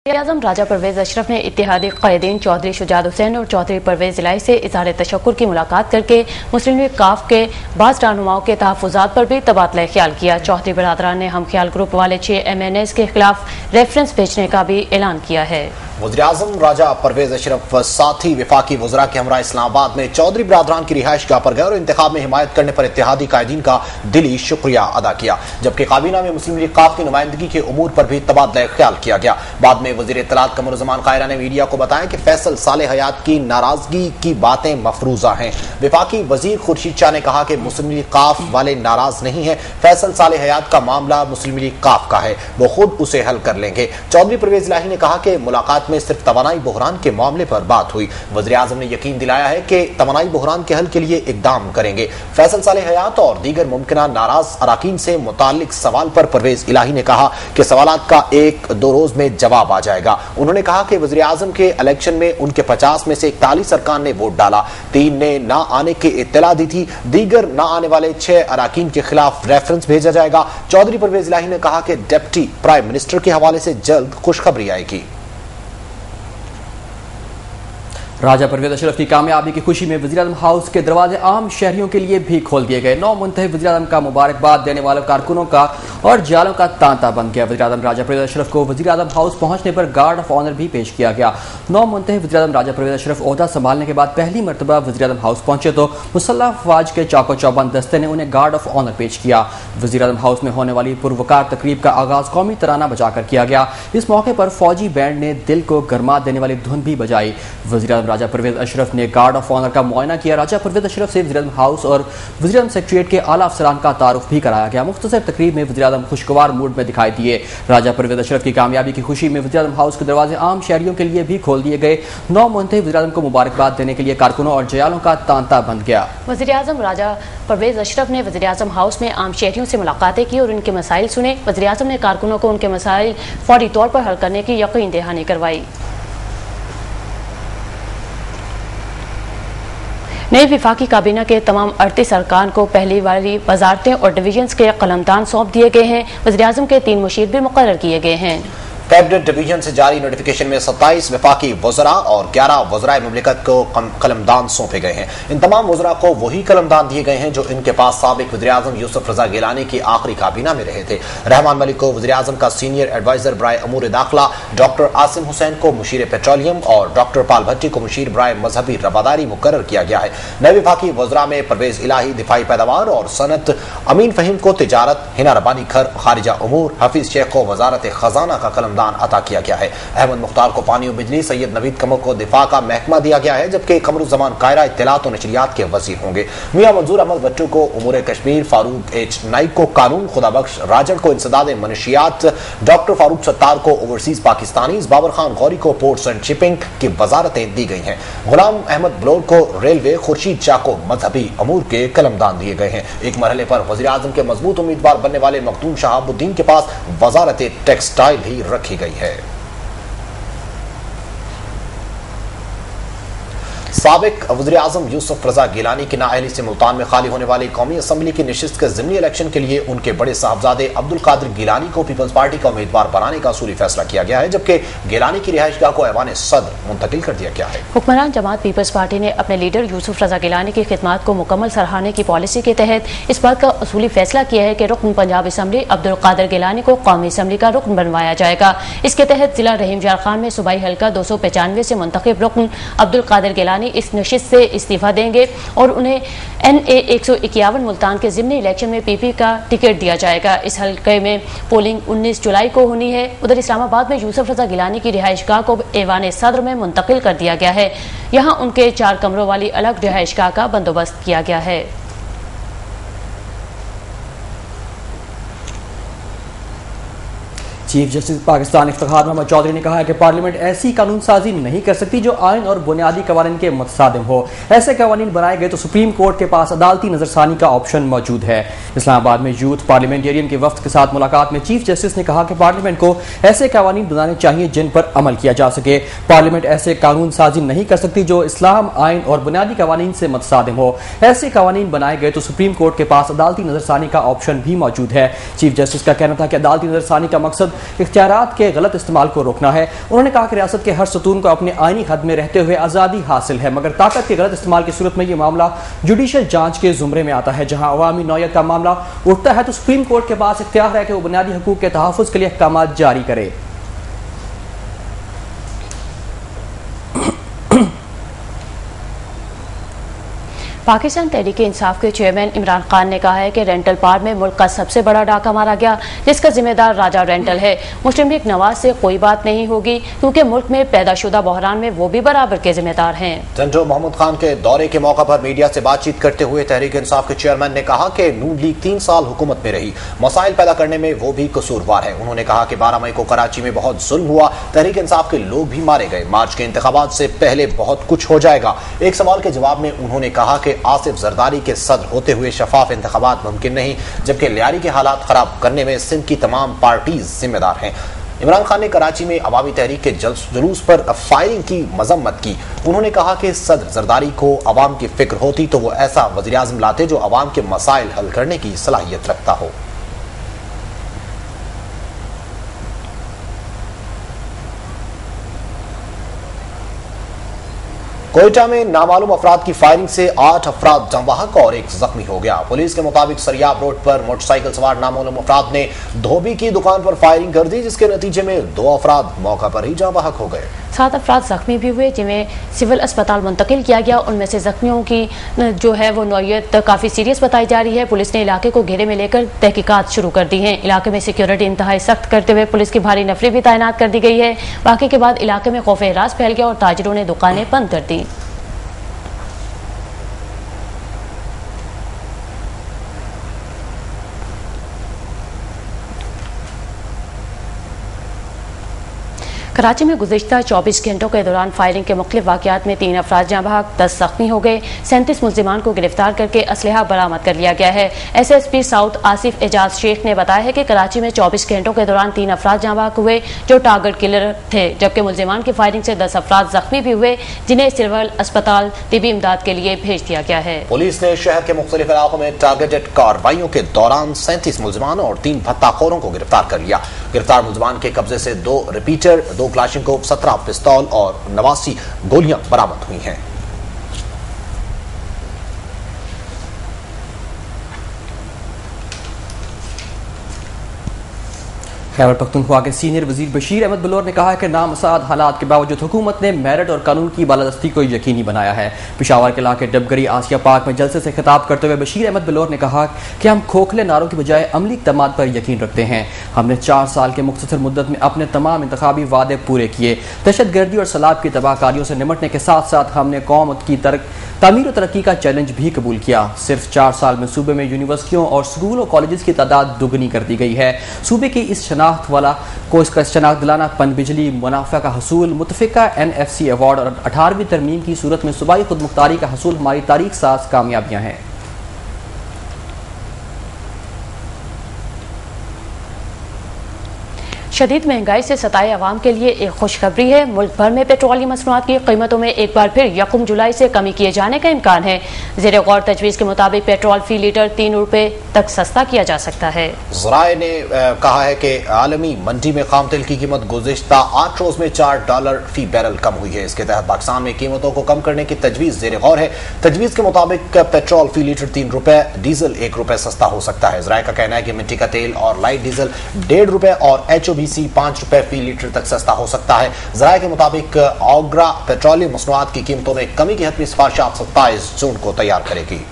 वज़ीर-ए-आज़म राजा परवेज अशरफ ने इत्तेहादी क़ायदीन चौधरी शुजात हुसैन और चौधरी परवेज इलाही से इज़हार तशक्कुर की मुलाकात करके मुस्लिम लीग काफ के बाज़ रहनुमाओं के तहफ़्फ़ुज़ात पर भी तबादला ख्याल किया। चौधरी बरादरान ने हम ख्याल ग्रुप वाले 6 MNAs के खिलाफ रेफरेंस भेजने का भी ऐलान किया है। वज़ीर-ए-आज़म राजा परवेज अशरफ साथी वफाकी वज़रा के हमरा इस्लामाबाद में चौधरी बरादरान की रिहाइश गाह पर गए और इंतखाब में हिमायत करने पर इत्तेहादी कायदीन का दिली शुक्रिया अदा किया, जबकि काबीना में मुस्लिम लीग काफ की नुमाइंदगी के उमूर पर भी तबादला ख्याल किया गया। बाद में वज़ीर इत्तलात कमरुज़्ज़मान कायरा ने मीडिया को बताया कि फैसल सालेह हयात की नाराजगी की बातें मफरूजा हैं। वफाकी वज़ीर खुर्शीद शाह ने कहा कि मुस्लिम लीग काफ वाले नाराज नहीं है, फैसल सालेह हयात का मामला मुस्लिम लीग काफ का है, वो खुद उसे हल कर लेंगे। चौधरी परवेज इलाही ने कहा कि मुलाकात में सिर्फ तवानाई बहरान के मामले पर बात हुई। वज़ीर-ए-आज़म ने यकीन दिलाया है कि तवानाई बहरान के हल के लिए इकदाम करेंगे। फैसल सालेह हयात और दीगर मुमकिना नाराज अराकीन से मुताल्लिक सवाल पर परवेज इलाही ने कहा कि सवालात का 1-2 रोज में जवाब आ जाएगा। उन्होंने कहा कि वज़ीर-ए-आज़म के इलेक्शन में उनके 50 में से 41 अरकान ने वोट डाला, 3 ने ना आने की इत्तला दी थी, दीगर ना आने वाले 6 अराकीन के खिलाफ रेफरेंस भेजा जाएगा। चौधरी परवेज इलाही ने कहा कि डिप्टी प्राइम मिनिस्टर के हवाले से जल्द खुशखबरी आएगी। राजा परवेज अशरफ की कामयाबी की खुशी में वज़ीर-ए-आज़म हाउस के दरवाजे आम शहरियों के लिए भी खोल दिए गए। 9 मुंतखब वज़ीर-ए-आज़म का मुबारकबाद देने वाले कारकुनों का और जालों का तांता बन गया। वज़ीर-ए-आज़म राजा परवेज अशरफ को वज़ीर-ए-आज़म हाउस पहुंचने पर गार्ड ऑफ ऑनर भी पेश किया गया। 9 मुंतखब वज़ीर-ए-आज़म राजा परवेज अशरफ ओहदा संभालने के बाद पहली मरतबा वज़ीर-ए-आज़म हाउस पहुंचे तो मुसल्लह अफवाज के चाको चौबंद दस्ते ने उन्हें गार्ड ऑफ ऑनर पेश किया। वज़ीर-ए-आज़म हाउस में होने वाली पुरवकार तकरीब का आगाज कौमी तराना बजाकर किया गया। इस मौके पर फौजी बैंड ने दिल को गरमा देने वाली धुन भी बजाई। वज़ीर-ए-आज़म राजा परवेज अशरफ ने गार्ड ऑफ ऑनर का मुआयना किया। राजा परवेज अशरफ से वज़ीर-ए-आज़म हाउस और वज़ीर-ए-आज़म सेक्रेटरीट के आला अफसरान का तारुफ भी कराया गया। मुख्तसर तकरीब में वज़ीर-ए-आज़म खुशगवार मूड में दिखाई दिए। राजा परवेज अशरफ की कामयाबी की खुशी में वज़ीर-ए-आज़म हाउस के दरवाजे आम शहरियों के लिए भी खोल दिए गए। 9 मुंतखब वज़ीर-ए-आज़म को मुबारकबाद देने के लिए कारकुनों और जयालों का तांता बन गया। वज़ीर-ए-आज़म राजा परवेज अशरफ ने वज़ीर-ए-आज़म हाउस में आम शहरियों से मुलाकातें की और उनके मसाइल सुने। वज़ीर-ए-आज़म ने कारकुनों को उनके मसाइल फौरी तौर पर हल करने की यकीन दहानी करवाई। नई विफाकी काबीना के तमाम 38 अरकान को पहली वाली वजारतें और डिवीजन्स के कलमदान सौंप दिए गए हैं। वज़ीर-ए-आज़म के 3 मुशीर भी मुकर्रर किए गए हैं। कैबिनेट डिवीजन से जारी नोटिफिकेशन में 27 वफाकी वज़रा और 11 वज़राए मुमलिकत को कलमदान सौंपे गए हैं। इन तमाम वज़रा को वही कलमदान दिए गए हैं जो इनके पास साबिक वज़ीर-ए-आज़म यूसुफ रज़ा गिलानी की आखिरी काबीना में रहे थे। रहमान मलिक को वज़ीर-ए-आज़म का सीनियर एडवाइजर बराए अमूर दाखिला, डॉक्टर आसिम हुसैन को मुशीर पेट्रोलियम और डॉक्टर पाल भट्टी को मुशीर बराए मजहबी रवादारी मुकर्रर किया गया है। नए वफाकी वज़रा में परवेज इलाही दिफाई पैदावार और सनत, अमीन फहीम को तिजारत, हिना रब्बानी खारिजा उमूर, हफीज शेख को वजारत खजाना का कलमदान अता किया गया है। अहमद मुख्तार को पानी और बिजली, सैयद नवीद कमर को दिफा का महकमा दिया गया है, जबकि कमरुज़्ज़मान कायरा इत्तलात और नशरियात के वज़ीर होंगे। मियां मंजूर अहमद भट्टू को उमूर कश्मीर, फारूक एच नाइक को कानून, खुदाबख्श राजड़ को इंसदाद मनशियात, डॉक्टर फारूक सत्तार को ओवरसीज पाकिस्तानीज, बाबर खान गौरी को पोर्ट्स एंड शिपिंग की वजारतें दी गई हैं। गुलाम अहमद बलोच को रेलवे, खुर्शीद शाह को मजहबी अमूर के कलमदान दिए गए हैं। एक मरहले पर वज़ीर-ए-आज़म के मजबूत उम्मीदवार बनने वाले मखदूम शहाबुद्दीन के पास वजारत टेक्सटाइल भी रखी गई है। साबिक वज़ीर-ए-आज़म यूसुफ रज़ा गिलानी की नाअहली से मुल्तान में खाली होने वाली कौमी असम्बली की नशिस्त के ज़िमनी इलेक्शन के लिए उनके बड़े साहबजादे अब्दुल कादिर गिलानी को पीपल्स पार्टी का उम्मीदवार बनाने का असूली फैसला किया गया है, जबकि गिलानी की रिहाइशगाह को ऐवान सदर मुंतकिल कर दिया गया है। हुक्मरान जमात पीपल्स पार्टी ने अपने लीडर यूसुफ रज़ा गिलानी की खिदमात को मुकम्मल सराहने की पॉलिसी के तहत इस बात का असूली फैसला किया है कि रुकन पंजाब असम्बली अब्दुल कादिर गिलानी को कौमी असम्बली का रुकन बनवाया जाएगा। इसके तहत जिला रहीम जार खान में सूबाई हल्का 295 से मुंतखब रुकन अब्दुल कादिर गिलानी इस नशिस्त से इस्तीफा देंगे और उन्हें NA 151 मुल्तान के ज़िमनी इलेक्शन में PP का टिकट दिया जाएगा। इस हल्के में पोलिंग 19 जुलाई को होनी है। उधर इस्लामाबाद में यूसुफ रज़ा गिलानी की रिहाइशगाह को ऐवान सदर में मुंतकिल कर दिया गया है। यहाँ उनके 4 कमरों वाली अलग रिहाइशगाह का बंदोबस्त किया गया है। चीफ जस्टिस पाकिस्तान इफ्तिखार मोहम्मद चौधरी ने कहा है कि पार्लियामेंट ऐसी कानून साजी नहीं कर सकती जो आइन और बुनियादी कवानीन के मुतसादिम हो। ऐसे कवानीन बनाए गए तो सुप्रीम कोर्ट के पास अदालती नजरसानी का ऑप्शन मौजूद है। इस्लामाबाद में यूथ पार्लियामेंटेरियन के वफ्द के साथ मुलाकात में चीफ जस्टिस ने कहा कि पार्लियामेंट को ऐसे कवानीन बनाने चाहिए जिन पर अमल किया जा सके। पार्लियामेंट ऐसे कानून साजी नहीं कर सकती जो इस्लाम, आइन और बुनियादी कवानीन से मुतसादिम हो। ऐसे कवानीन बनाए गए तो सुप्रीम कोर्ट के पास अदालती नजरसानी का ऑप्शन भी मौजूद है। चीफ जस्टिस का कहना था कि अदालती नजरसानी का मकसद इख्तियारात के गलत इस्तेमाल को रोकना है। उन्होंने कहा कि रियासत के हर सतून को अपने आईनी हद में रहते हुए आज़ादी हासिल है, मगर ताकत के गलत इस्तेमाल की सूरत में यह मामला जुडिशल जांच के जुमरे में आता है। जहां अवामी नौयत का मामला उठता है तो सुप्रीम कोर्ट के पास इख्तियार है कि वो बुनियादी हकूक के तहफ़्फ़ुज़ के लिए अहकाम जारी करे। पाकिस्तान तहरीक इंसाफ के चेयरमैन इमरान खान ने कहा है कि रेंटल पार्क में मुल्क का सबसे बड़ा डाका मारा गया, जिसका जिम्मेदार राजा रेंटल है। मुस्लिम लीग नवाज से कोई बात नहीं होगी, क्योंकि मुल्क में पैदाशुदा बहरान में वो भी बराबर के जिम्मेदार हैं। जनरल मोहम्मद खान के दौरे के मौका पर मीडिया से बातचीत करते हुए तहरीक इंसाफ के चेयरमैन ने कहा कि नून लीग 3 साल हुकूमत में रही, मसाइल पैदा करने में वो भी कसूरवार है। उन्होंने कहा कि 12 मई को कराची में बहुत जुल्म हुआ, तहरीक इंसाफ के लोग भी मारे गए, मार्च के इंतखाबात से पहले बहुत कुछ हो जाएगा। एक सवाल के जवाब में उन्होंने कहा कि आसिफ जरदारी के सदर होते हुए शफाफ इंतखाबात मुमकिन नहीं, जबकि लियारी के हालात खराब करने में सिंध की तमाम पार्टीज जिम्मेदार हैं। इमरान खान ने कराची में अवामी तहरीक के जुलूस पर फायरिंग की मजम्मत की। उन्होंने कहा कि सदर जरदारी को अवाम की फिक्र होती तो वो ऐसा वज़ीर आज़म लाते जो अवाम के मसाइल हल करने की सलाहियत रखता हो। कोयटा में नामालूम अफराद की फायरिंग से 8 अफराद जांबाहक और 1 जख्मी हो गया। पुलिस के मुताबिक सरियाब रोड पर मोटरसाइकिल सवार नामालूम अफराद ने धोबी की दुकान पर फायरिंग कर दी, जिसके नतीजे में 2 अफराद मौका पर ही जांबाहक हो गए। 7 अफराद जख्मी भी हुए, जिन्हें सिविल अस्पताल मुंतकिल किया गया। उनमें से जख्मियों की जो है वो नौयत काफ़ी सीरियस बताई जा रही है। पुलिस ने इलाके को घेरे में लेकर तहकीकात शुरू कर दी हैं। इलाके में सिक्योरिटी इंतहाई सख्त करते हुए पुलिस की भारी नफरी भी तैनात कर दी गई है। वाक़े के बाद इलाके में खौफ एहरास फैल गया और ताजिरों ने दुकानें बंद कर दी। कराची में गुज़िश्ता 24 घंटों के दौरान फायरिंग के मुख्तलिफ वाक़यात में 3 अफराद जाँ बहक, 10 जख्मी हो गए। 37 मुल्ज़िमान को गिरफ्तार करके असलहा बरामद कर लिया गया है। SSP साउथ आसिफ एजाज शेख ने बताया है कि कराची में 24 घंटों के दौरान 3 अफराद जाँ बहक हुए जो टारगेट किलर थे, जबकि मुल्ज़िमान की फायरिंग से 10 अफराद जख्मी भी हुए, जिन्हें सिविल अस्पताल तिबी इमदाद के लिए भेज दिया गया है। पुलिस ने शहर के मुख्तलिफ इलाकों में टारगेटेड कार्रवाइयों के दौरान 37 मुल्ज़िमान और 3 भत्ताखोरों को गिरफ्तार कर लिया। गिरफ्तार मुल्ज़िमान के कब्जे से 2 रिपीटर, 2 क्लाशिनकोव, 17 पिस्तौल और 89 गोलियां बरामद हुई हैं। खैबर पख्तूनख्वा के सीनियर वजीर बशीर अहमद बलोर ने कहा है कि नामसाद हालात के बावजूद हुकूमत ने मेरिट और कानून की बालादस्ती को यकीनी बनाया है। पेशावर के इलाके डबगरी आसिया पार्क में जलसे से खिताब करते हुए बशीर अहमद बलोर ने कहा कि हम खोखले नारों की बजाय अमली इक़दामात पर यकीन रखते हैं। हमने 4 साल के मुख्तसर मुद्दत में अपने तमाम इंतखाबी वादे पूरे किए। दहशतगर्दी और सैलाब की तबाहकारियों से निमटने के साथ साथ हमने कौम की तामीर और तरक्की का चैलेंज भी कबूल किया। सिर्फ 4 साल में सूबे में यूनिवर्सिटियों और स्कूल और कॉलेज की तादाद दुगनी कर दी गई है। सूबे की इस शनाख्त वाला को इसका शनाख्त दिलाना, पन बिजली मुनाफा का हसूल, मुतफिका NFC अवार्ड और 18वीं तरमीम की सूरत में सूबाई खुद मुख्तारी का हसूल हमारी तारीख साज कामयाबियां हैं। शदीद महंगाई से सताए अवाम के लिए एक खुशखबरी है। मुल्क भर में पेट्रोलियम मसनूआत की कीमतों में एक बार फिर 1 जुलाई से कमी किए जाने का इम्कान है। ज़ेरे गौर तजवीज़ के मुताबिक पेट्रोल फी लीटर 3 रुपए तक सस्ता किया जा सकता है। ज़राए ने कहा है कि आलमी मंडी में खाम तेल की कीमत गुज़िश्ता 8 रोज में $4 फी बैरल कम हुई है। इसके तहत पाकिस्तान में कीमतों को कम करने की तजवीज़ ज़ेरे गौर है। तजवीज़ के मुताबिक पेट्रोल फी लीटर 3 रुपए, डीजल 1 रुपए सस्ता हो सकता है। ज़राए का कहना है कि मिट्टी का तेल और लाइट डीजल 1.5 रुपए और HOBC 5 रुपए फी लीटर तक सस्ता हो सकता है। ज़राए के मुताबिक ओग्रा पेट्रोलियम मसनूआत की कीमतों में कमी की हतमी सिफारिशात 27 जून को तैयार करेगी।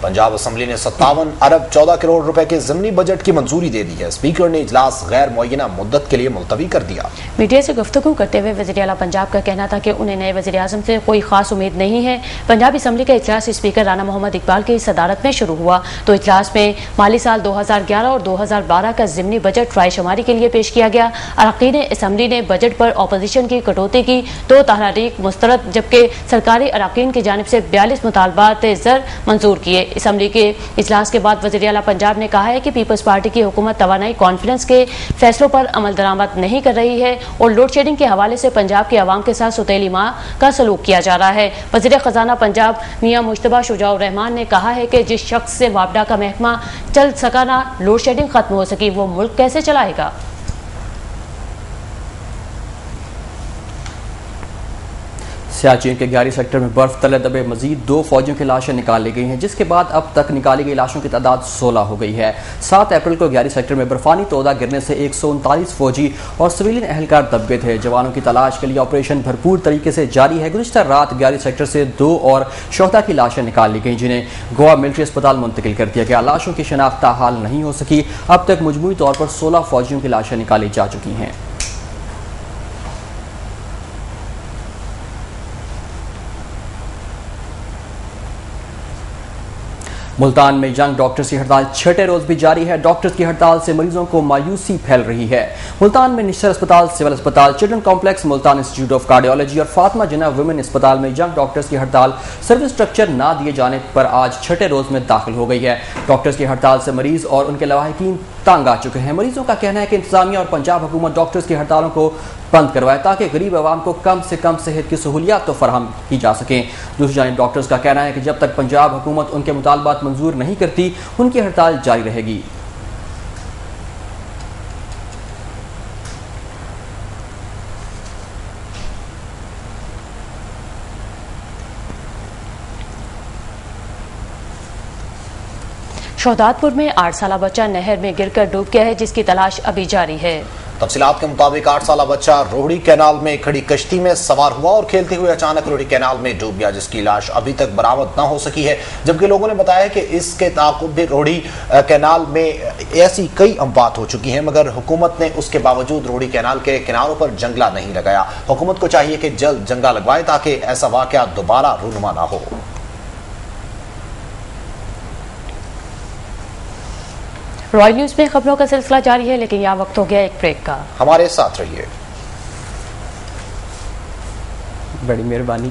पंजाब असम्बली ने 57 अरब 14 करोड़ रुपए के ज़िमनी बजट की मंजूरी दे दी है। स्पीकर ने इजलास गैर मुअय्यना मुद्दत के लिए मुलतवी कर दिया। मीडिया से गुफ्तगू करते हुए वज़ीर आला पंजाब का कहना था कि उन्हें नए वज़ीर आज़म से कोई खास उम्मीद नहीं है। पंजाब असम्बली का इजलास स्पीकर राना मोहम्मद इकबाल की सदारत में शुरू हुआ तो इजलास में माली साल 2011 और 2012 का ज़िमनी बजट रायशुमारी के लिए पेश किया गया। अरकान असम्बली ने बजट पर अपोजिशन की कटौती की 2 तहरीक मुस्तरद, जबकि सरकारी अरकान की जानिब से 42 मुतालबात ज़र मंजूर किए। असम्बली के इजलास के बाद वज़ीर आला पंजाब ने कहा है कि पीपल्स पार्टी की हुकूमत तवानाई कॉन्फ्रेंस के फैसलों पर अमल दरामद नहीं कर रही है और लोड शेडिंग के हवाले से पंजाब के अवाम के साथ सुतेली माँ का सलूक किया जा रहा है। वज़ीर खजाना पंजाब मियां मुश्तबा शुजाउर रहमान ने कहा है कि जिस शख्स से वापडा का महकमा चल सका ना लोड शेडिंग खत्म हो सकी, वो मुल्क कैसे चलाएगा। सियाचिन के 11 सेक्टर में बर्फ तले दबे मजीद 2 फौजियों की लाशें निकाली गई हैं, जिसके बाद अब तक निकाली गई लाशों की तादाद 16 हो गई है। 7 अप्रैल को 11 सेक्टर में बर्फानी तोदा गिरने से 139 फौजी और सिविलियन अहलकार दब गए थे। जवानों की तलाश के लिए ऑपरेशन भरपूर तरीके से जारी है। गुज़िश्ता रात 11 सेक्टर से 2 और शोहदा की लाशें निकाली गई, जिन्हें गोवा मिलिट्री अस्पताल मुंतकिल कर दिया गया। लाशों की शनाख्त ताहाल नहीं हो सकी। अब तक मजमूई तौर पर 16 फौजियों की लाशें निकाली जा चुकी हैं। मुल्तान में यंग डॉक्टर्स की हड़ताल 6ठे रोज भी जारी है। डॉक्टर्स की हड़ताल से मरीजों को मायूसी फैल रही है। मुल्तान में निश्चर अस्पताल, सिविल अस्पताल, children complex, Multan institute of cardiology और फातिमा जिन्ना वुमेन अस्पताल में यंग डॉक्टर्स की हड़ताल सर्विस स्ट्रक्चर ना दिए जाने पर आज 6ठे रोज में दाखिल हो गई है। डॉक्टर्स की हड़ताल से मरीज और उनके लवाहिकीन तंग आ चुके हैं। मरीजों का कहना है कि इंतजामिया और पंजाब हुकूमत डॉक्टर्स की हड़तालों को बंद करवाए ताकि गरीब आवाम को कम से कम सेहत की सहूलियात तो फराहम की जा सकें। दूसरी जानिब डॉक्टर्स का कहना है कि जब तक पंजाब हुकूमत उनके मुतालबात मंजूर नहीं करती, उनकी हड़ताल जारी रहेगी। शोहदादपुर में 8 साला बच्चा नहर में गिरकर डूब गया है, जिसकी तलाश अभी जारी है। तफसीलात के मुताबिक 8 साला बच्चा रोहड़ी कैनाल में खड़ी कश्ती में सवार हुआ और खेलते हुए अचानक रोहड़ी कैनाल में डूब गया, जिसकी लाश अभी तक बरामद न हो सकी है। जबकि लोगों ने बताया कि इसके ताक़ुब भी रोहड़ी कैनाल में ऐसी कई अमवात हो चुकी हैं, मगर हुकूमत ने उसके बावजूद रोहड़ी कैनाल के किनारों पर जंगला नहीं लगाया। हुकूमत को चाहिए कि जल्द जंगला लगवाए ताकि ऐसा वाक़या दोबारा रूनुमा ना हो। रॉयल न्यूज में खबरों का सिलसिला जारी है, लेकिन यह वक्त हो गया एक ब्रेक का। हमारे साथ रहिए। बड़ी मेहरबानी।